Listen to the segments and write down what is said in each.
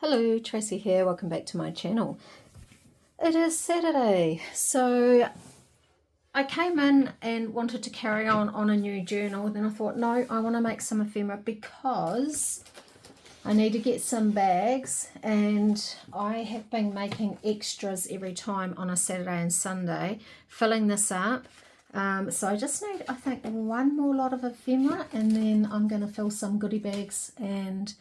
Hello, Tracy here. Welcome back to my channel. It is Saturday, so I came in and wanted to carry on a new journal. Then I thought, no, I want to make some ephemera because I need to get some bags, and I have been making extras every time on a Saturday and Sunday, filling this up. So I just need, I think, one more lot of ephemera, and then I'm going to fill some goodie bags and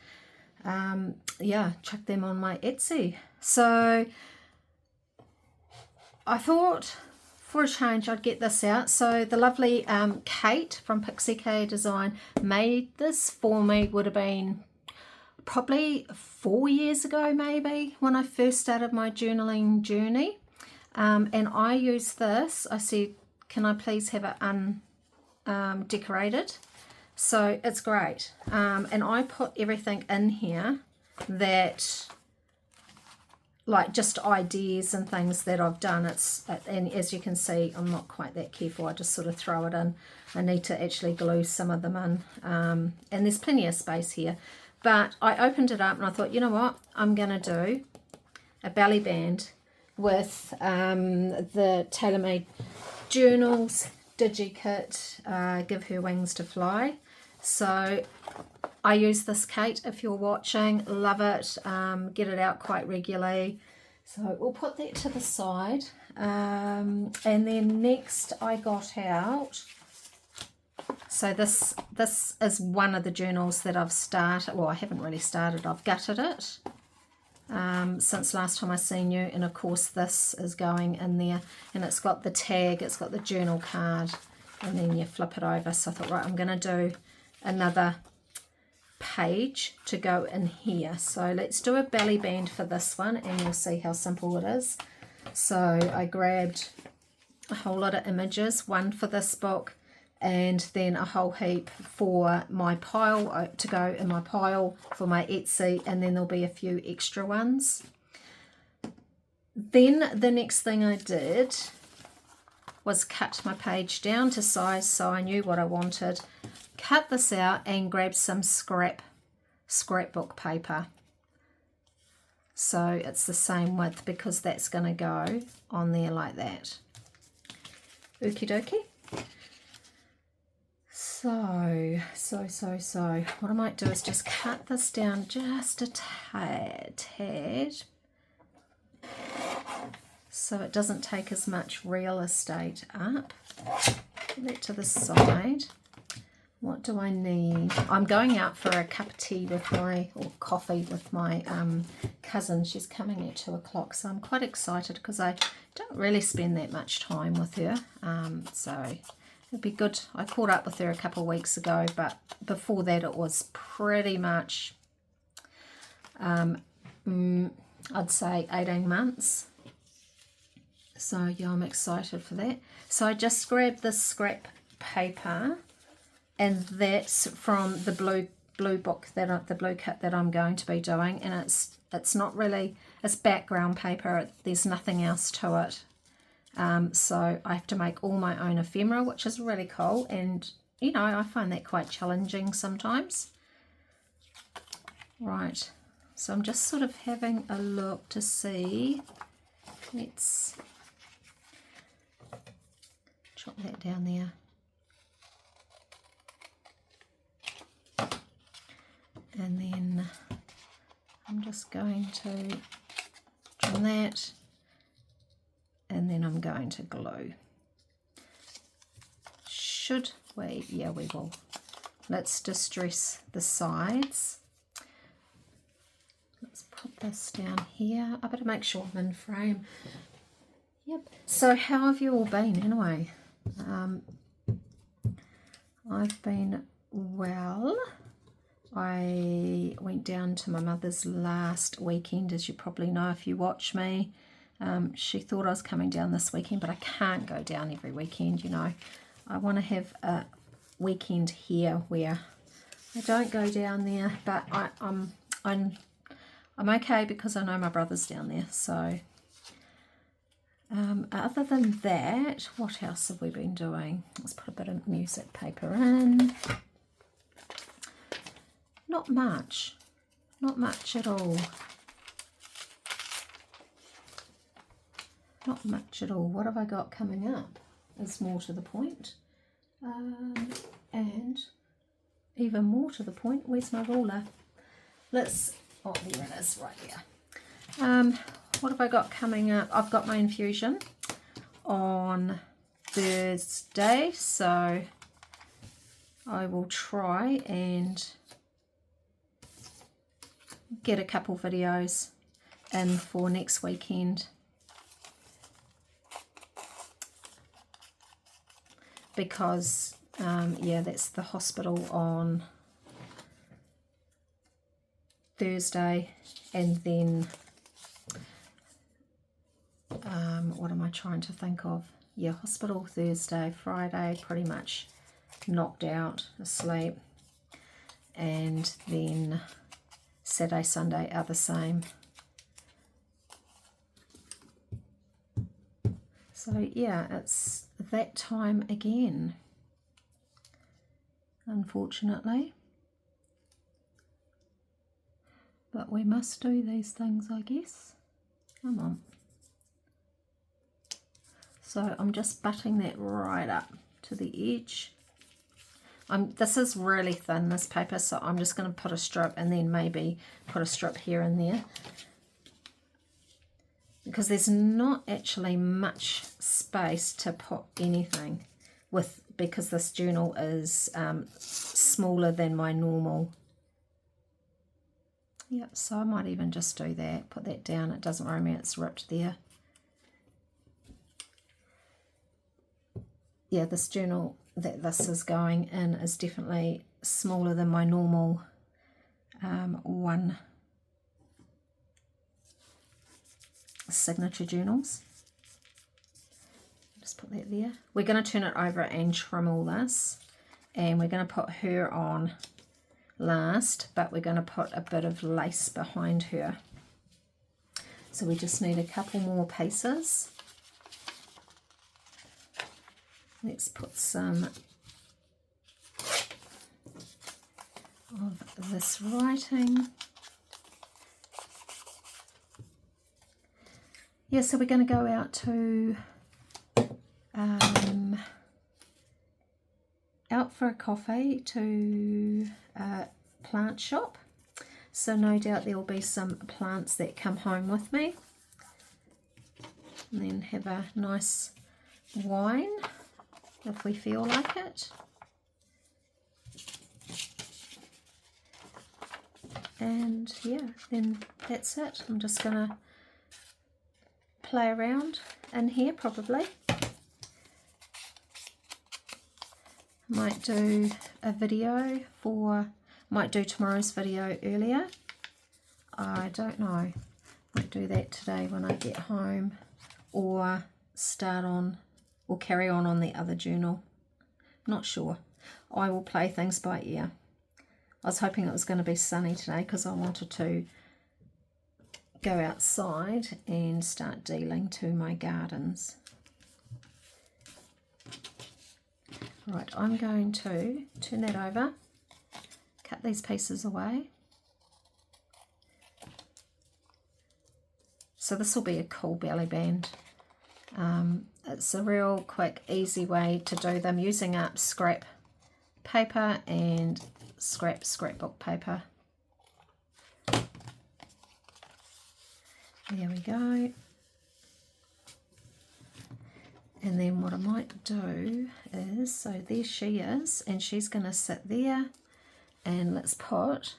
yeah, chuck them on my Etsy. So I thought for a change I'd get this out. So the lovely Kate from Pixie Design made this for me. Would have been probably 4 years ago, maybe, when I first started my journaling journey. And I used this. I said, can I please have it undecorated? So it's great. And I put everything in here that, like, just ideas and things that I've done. And as you can see, I'm not quite that careful. I just sort of throw it in. I need to actually glue some of them in. And there's plenty of space here. But I opened it up and I thought, you know what? I'm going to do a belly band with the TaylorMade Journals DigiKit, Give Her Wings to Fly. So I use this, Kate, if you're watching. Love it. Get it out quite regularly. So we'll put that to the side. And then next I got out, so this is one of the journals that I've started. Well, I haven't really started. I've gutted it since last time I seen you. And of course this is going in there. And it's got the tag. It's got the journal card. And then you flip it over. So I thought, right, I'm going to do another page to go in here. So let's do a belly band for this one, and you'll see how simple it is. So I grabbed a whole lot of images, one for this book, and then a whole heap for my pile, to go in my pile for my Etsy, and then there'll be a few extra ones. Then the next thing I did was cut my page down to size, so I knew what I wanted. Cut this out and grab some scrapbook paper. So it's the same width, because that's going to go on there like that. Okie dokie. So what I might do is just cut this down just a tad, so it doesn't take as much real estate up. Put that to the side. What do I need? I'm going out for a cup of tea with or coffee with my cousin. She's coming at 2 o'clock, so I'm quite excited because I don't really spend that much time with her. So it'd be good. I caught up with her a couple of weeks ago, but before that it was pretty much, I'd say 18 months. So yeah, I'm excited for that. So I just grabbed this scrap paper, and that's from the blue book, the blue kit that I'm going to be doing, and it's not really, it's background paper. There's nothing else to it. So I have to make all my own ephemera, which is really cool, and you know, I find that quite challenging sometimes. Right, so I'm just sort of having a look to see. Let's chop that down there. And then I'm just going to trim that, and then I'm going to glue. Should we? Yeah, we will. Let's distress the sides. Let's put this down here. I better make sure I'm in frame. Yep. So how have you all been anyway? I've been well. I went down to my mother's last weekend, as you probably know if you watch me. She thought I was coming down this weekend, but I can't go down every weekend, you know. I want to have a weekend here where I don't go down there, but I'm okay because I know my brother's down there. So other than that, what else have we been doing? Let's put a bit of music paper in. Not much at all. not much at all. What have I got coming up is more to the point. And even more to the point, where's my ruler? Let's, oh, there it is, right here. What have I got coming up? I've got my infusion on Thursday, so I will try and get a couple videos in for next weekend, because yeah, that's the hospital on Thursday, and then what am I trying to think of? Yeah, hospital Thursday, Friday, pretty much knocked out, asleep, and then Saturday, Sunday are the same. So yeah, it's that time again, unfortunately. But we must do these things, I guess. Come on. So I'm just butting that right up to the edge. This is really thin, this paper, so I'm just going to put a strip and then maybe put a strip here and there, because there's not actually much space to put anything with, because this journal is smaller than my normal. Yep, so I might even just do that, put that down. It doesn't worry me, it's ripped there. Yeah, this journal that this is going in is definitely smaller than my normal one signature journals. Just put that there. We're going to turn it over and trim all this, and we're going to put her on last, but we're going to put a bit of lace behind her. So we just need a couple more pieces. Let's put some of this writing. Yeah, so we're going to go out to out for a coffee to a plant shop. So no doubt there will be some plants that come home with me. And then have a nice wine if we feel like it. And yeah, then that's it. I'm just going to play around in here probably. Might do a video for, might do tomorrow's video earlier. I don't know. Might do that today when I get home, or start on, or carry on the other journal. Not sure. I will play things by ear. I was hoping it was going to be sunny today because I wanted to go outside and start dealing to my gardens. Right, I'm going to turn that over, cut these pieces away. So this will be a cool belly band. It's a real quick, easy way to do them, using up scrap paper and scrapbook paper. There we go. And then what I might do is, so there she is, and she's going to sit there, and let's put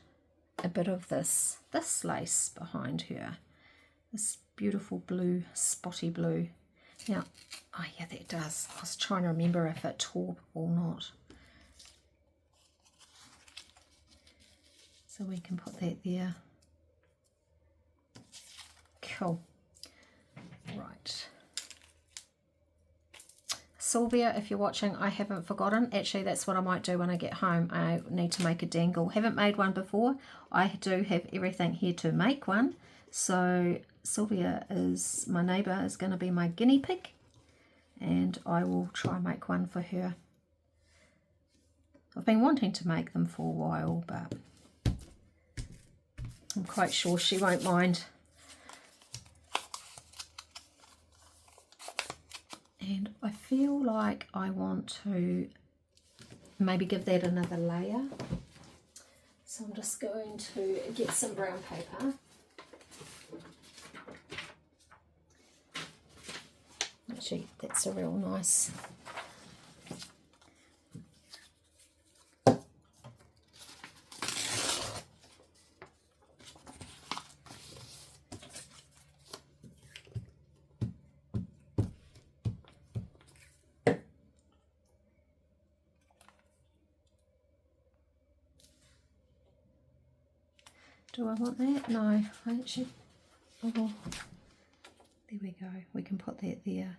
a bit of this lace behind her. This beautiful blue, spotty blue. Now, oh yeah, that does. I was trying to remember if it tore or not. So we can put that there. Cool. Right. Sylvia, if you're watching, I haven't forgotten. Actually, that's what I might do when I get home. I need to make a dangle. Haven't made one before. I do have everything here to make one. So Sylvia is my neighbour, is going to be my guinea pig, and I will try and make one for her. I've been wanting to make them for a while, but I'm quite sure she won't mind. feel like I want to maybe give that another layer. So I'm just going to get some brown paper. Actually, that's a real nice. Do I want that? No, I actually, oh, well, there we go. We can put that there.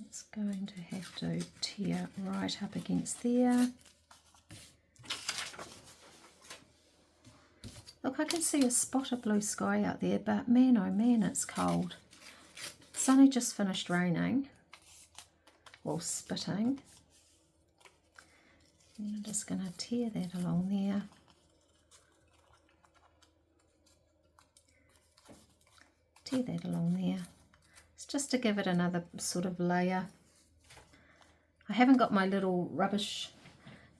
It's going to have to tear right up against there. Look, I can see a spot of blue sky out there, but man, oh man, it's cold. It's only just finished raining, well, spitting. And I'm just going to tear that along there. Tear that along there. It's just to give it another sort of layer. I haven't got my little rubbish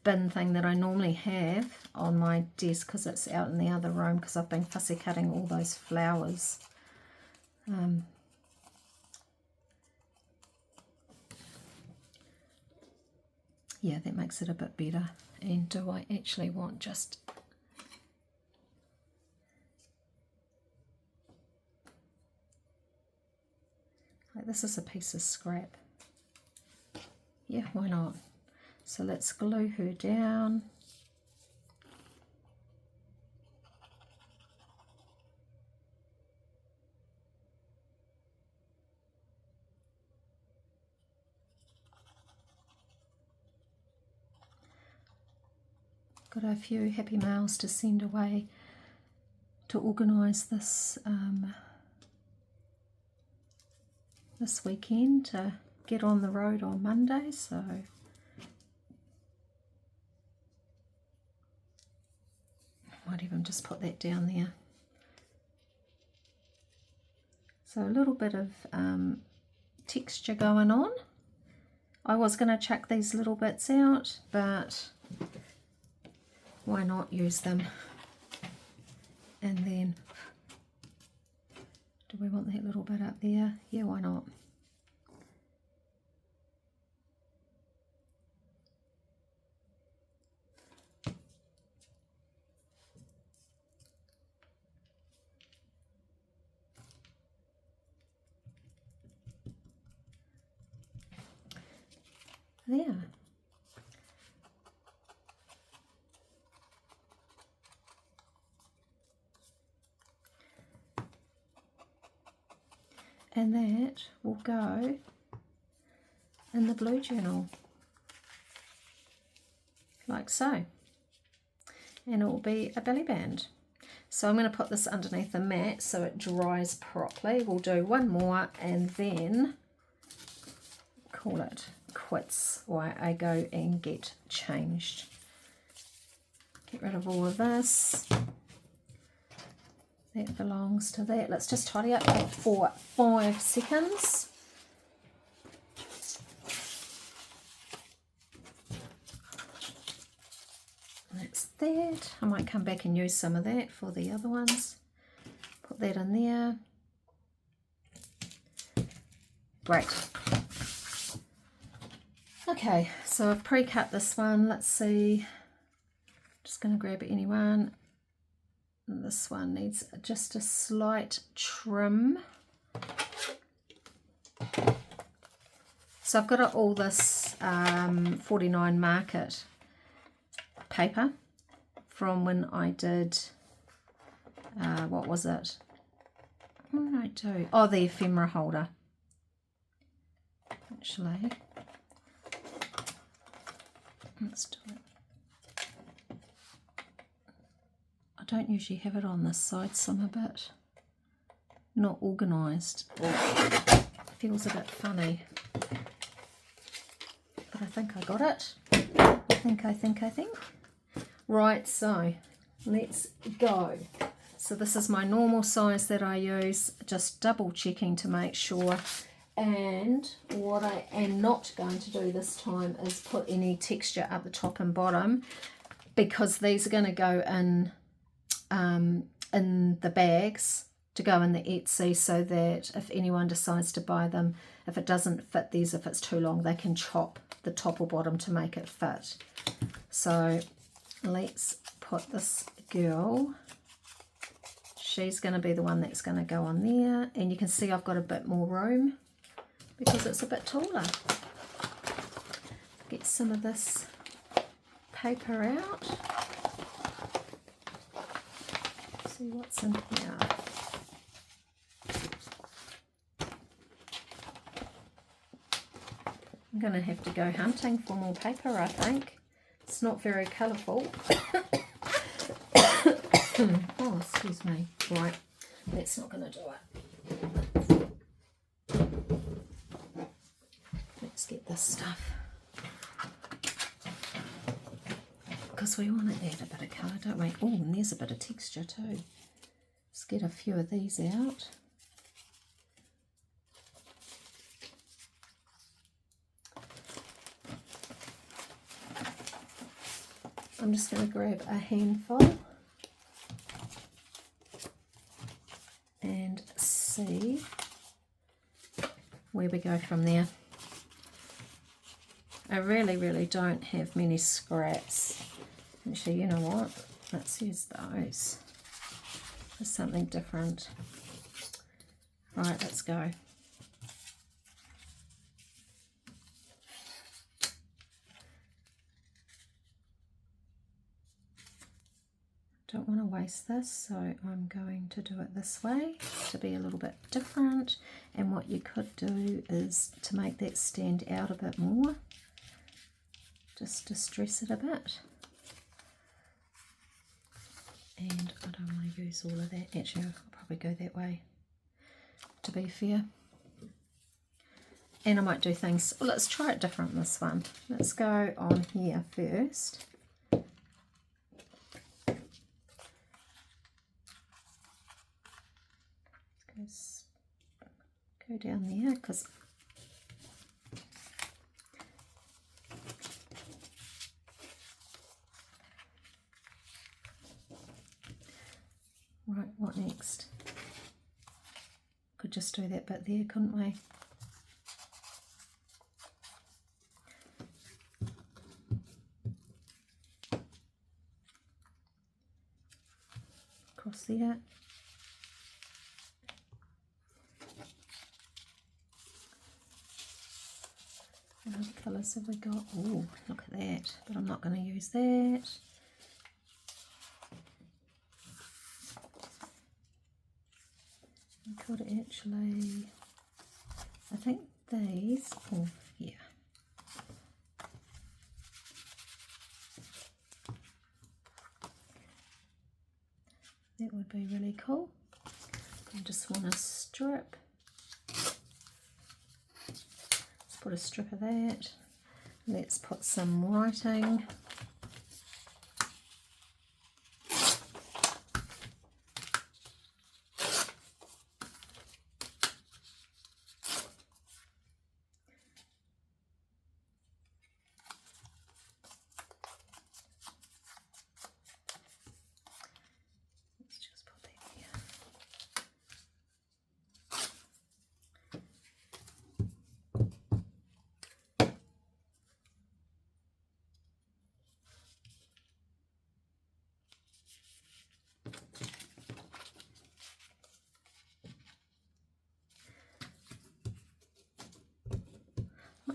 bin thing that I normally have on my desk because it's out in the other room because I've been fussy cutting all those flowers. Yeah, that makes it a bit better. And do I actually want just... like this is a piece of scrap. Yeah, why not? So let's glue her down. Got a few happy mails to send away to organise this this weekend to get on the road on Monday, so I might even just put that down there. So a little bit of texture going on. I was going to chuck these little bits out, but why not use them? And then, do we want that little bit up there? Yeah, why not? There. And that will go in the blue journal, like so. And it will be a belly band. So I'm going to put this underneath the mat so it dries properly. We'll do one more and then call it quits while I go and get changed. Get rid of all of this. That belongs to that. Let's just tidy up for 5 seconds. That's that. I might come back and use some of that for the other ones. Put that in there. Great. Okay, so I've pre-cut this one. Let's see. Just going to grab any one. This one needs just a slight trim. So I've got all this 49 market paper from when I did, what was it? What did I do? Oh, the ephemera holder. Actually, let's do it. I don't usually have it on this side, so I'm a bit not organised. It feels a bit funny. But I think I got it. I think. Right, so let's go. So this is my normal size that I use, just double checking to make sure. And what I am not going to do this time is put any texture up the top and bottom, because these are going to go in the bags to go in the Etsy, so that if anyone decides to buy them, if it doesn't fit these, if it's too long, they can chop the top or bottom to make it fit. So let's put this girl, she's going to be the one that's going to go on there, and you can see I've got a bit more room because it's a bit taller. Get some of this paper out. See what's in here. I'm going to have to go hunting for more paper, I think. It's not very colourful. Oh, excuse me. Right, that's not going to do it. Let's get this stuff, because we want to add a bit of colour, don't we? Oh, and there's a bit of texture too. Let's get a few of these out. I'm just going to grab a handful and see where we go from there. I really don't have many scraps. Actually, you know what? Let's use those for something different. Right, let's go. Don't want to waste this, so I'm going to do it this way to be a little bit different. And what you could do is to make that stand out a bit more, just to stress it a bit. And I don't want to use all of that. Actually, I'll probably go that way to be fair. And I might do things, well, let's try it different this one. Let's go on here first. Go down there, because right, what next? Could just do that bit there, couldn't we? Across there. What colours have we got? Oh, look at that. But I'm not going to use that. I could actually, I think these, oh yeah. That would be really cool. I just want to strip. Put a strip of that. Let's put some writing. Let's just put that here.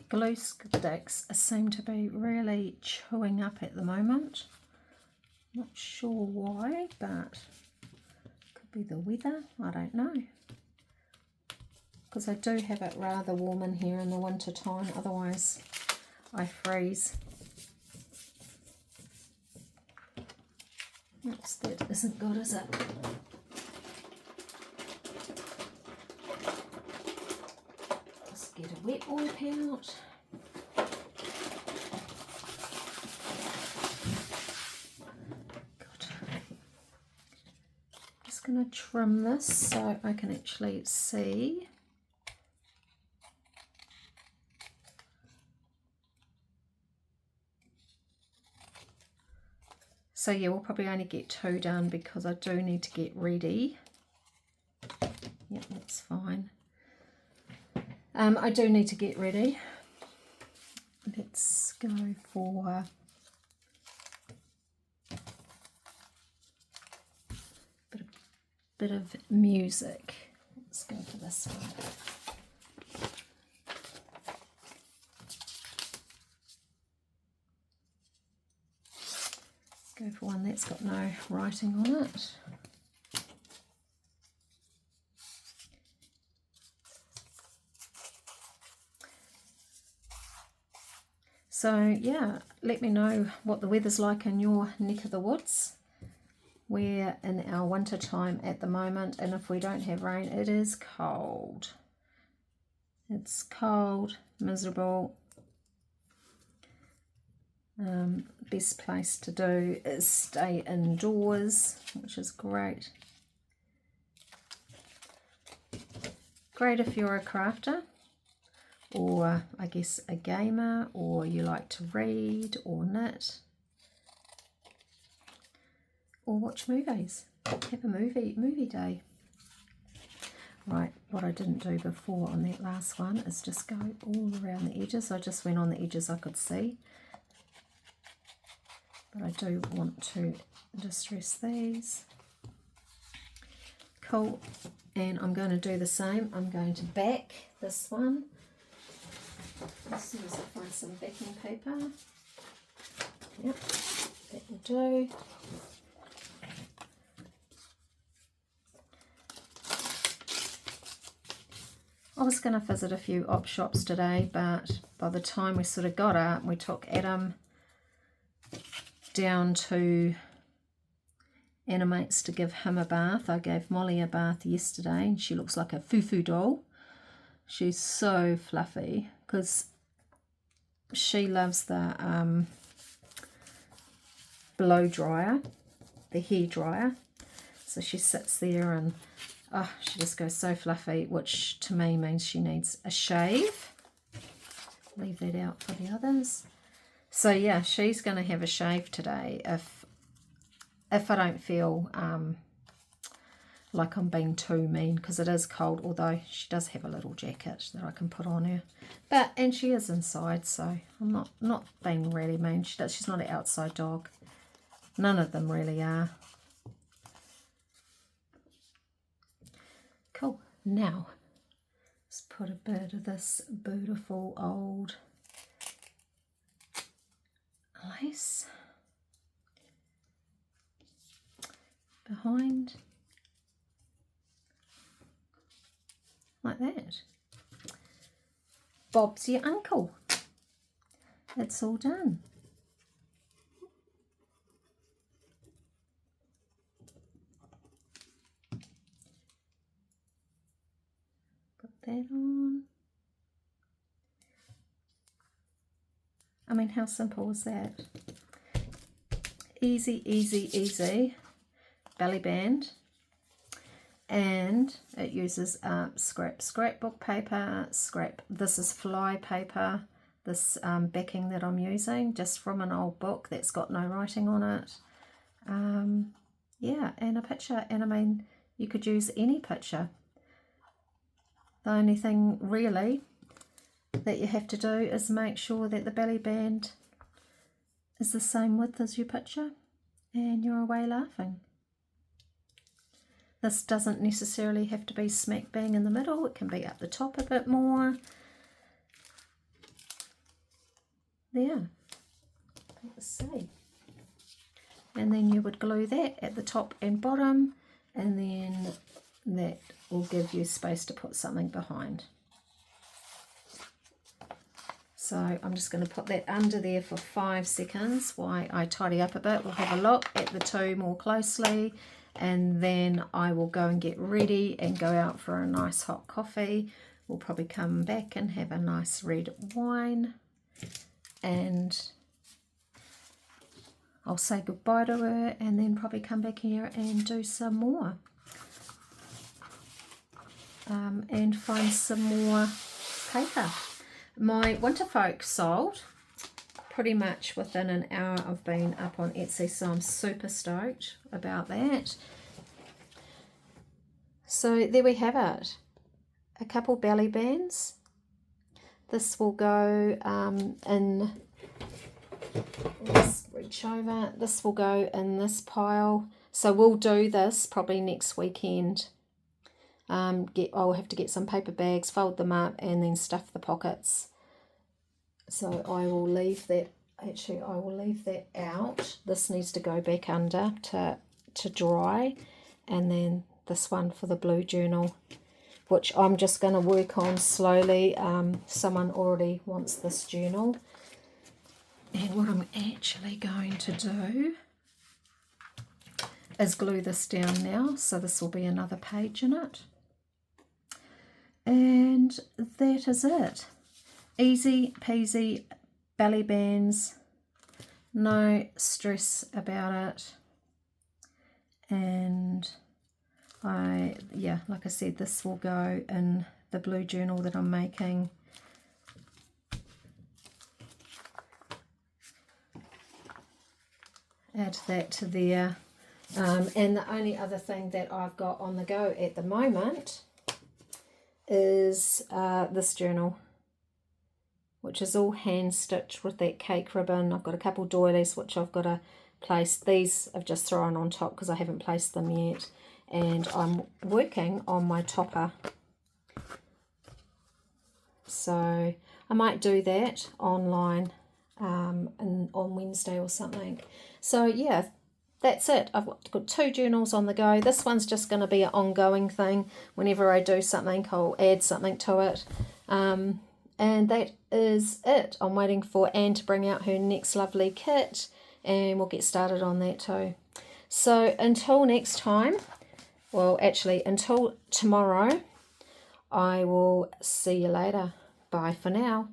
Glue sticks seem to be really chewing up at the moment. Not sure why, but could be the weather, I don't know. Because I do have it rather warm in here in the winter time, otherwise I freeze. Oops, that isn't good, is it? Get a wet wipe out. God. just going to trim this so I can actually see. So yeah, we'll probably only get 2 done because I do need to get ready. Yep, that's fine. I do need to get ready. Let's go for a bit of music. Let's go for this one. Go for one that's got no writing on it. So yeah, let me know what the weather's like in your neck of the woods. We're in our winter time at the moment, and if we don't have rain, it is cold. It's cold, miserable. Best place to do is stay indoors, which is great. Great if you're a crafter, or I guess a gamer, or you like to read or knit, or watch movies. Have a movie day. Right, what I didn't do before on that last one is just go all around the edges. I just went on the edges I could see. But I do want to distress these. Cool. And I'm going to do the same. I'm going to back this one. As soon as I find some backing paper. Yep, that will do. I was going to visit a few op shops today, but by the time we sort of got up, we took Adam down to Animates to give him a bath. I gave Molly a bath yesterday, and she looks like a foo-foo doll. She's so fluffy because she loves the blow dryer, the hair dryer. So she sits there and she just goes so fluffy, which to me means she needs a shave. Leave that out for the others. So yeah, she's going to have a shave today if I don't feel like I'm being too mean, because it is cold, although she does have a little jacket that I can put on her. And she is inside, so I'm not being really mean. She's not an outside dog. None of them really are. Cool. Now, let's put a bit of this beautiful old lace behind, like that. Bob's your uncle. It's all done. Put that on. I mean, how simple is that? Easy, easy, easy. Belly band. And it uses scrapbook paper, this is fly paper, this backing that I'm using, just from an old book that's got no writing on it. Yeah, and a picture, and I mean, you could use any picture. The only thing really that you have to do is make sure that the belly band is the same width as your picture, and you're away laughing. This doesn't necessarily have to be smack bang in the middle. It can be up the top a bit more. There. Let's see. And then you would glue that at the top and bottom, and then that will give you space to put something behind. So I'm just going to put that under there for 5 seconds while I tidy up a bit. We'll have a look at the two more closely, and then I will go and get ready and go out for a nice hot coffee. We'll probably come back and have a nice red wine, and I'll say goodbye to her and then probably come back here and do some more. and find some more paper. My winter folk sold pretty much within an hour of being up on Etsy, so I'm super stoked about that. So there we have it, a couple belly bands. This will go in, let's reach over, this will go in this pile. So we'll do this probably next weekend. I'll have to get some paper bags, fold them up, and then stuff the pockets. So I will leave that, actually I will leave that out. This needs to go back under to dry, and then this one for the blue journal, which I'm just going to work on slowly. Someone already wants this journal, and what I'm actually going to do is glue this down now, so this will be another page in it. And that is it. Easy peasy belly bands, no stress about it. And like I said, this will go in the blue journal that I'm making. Add that to there. And the only other thing that I've got on the go at the moment is this journal, which is all hand stitched with that cake ribbon. I've got a couple doilies which I've got to place. These I've just thrown on top because I haven't placed them yet, and I'm working on my topper, so I might do that online on Wednesday or something. So yeah, that's it. I've got 2 journals on the go. This one's just going to be an ongoing thing. Whenever I do something, I'll add something to it. And that is it. I'm waiting for Anne to bring out her next lovely kit, and we'll get started on that too. So until next time, well actually until tomorrow, I will see you later. Bye for now.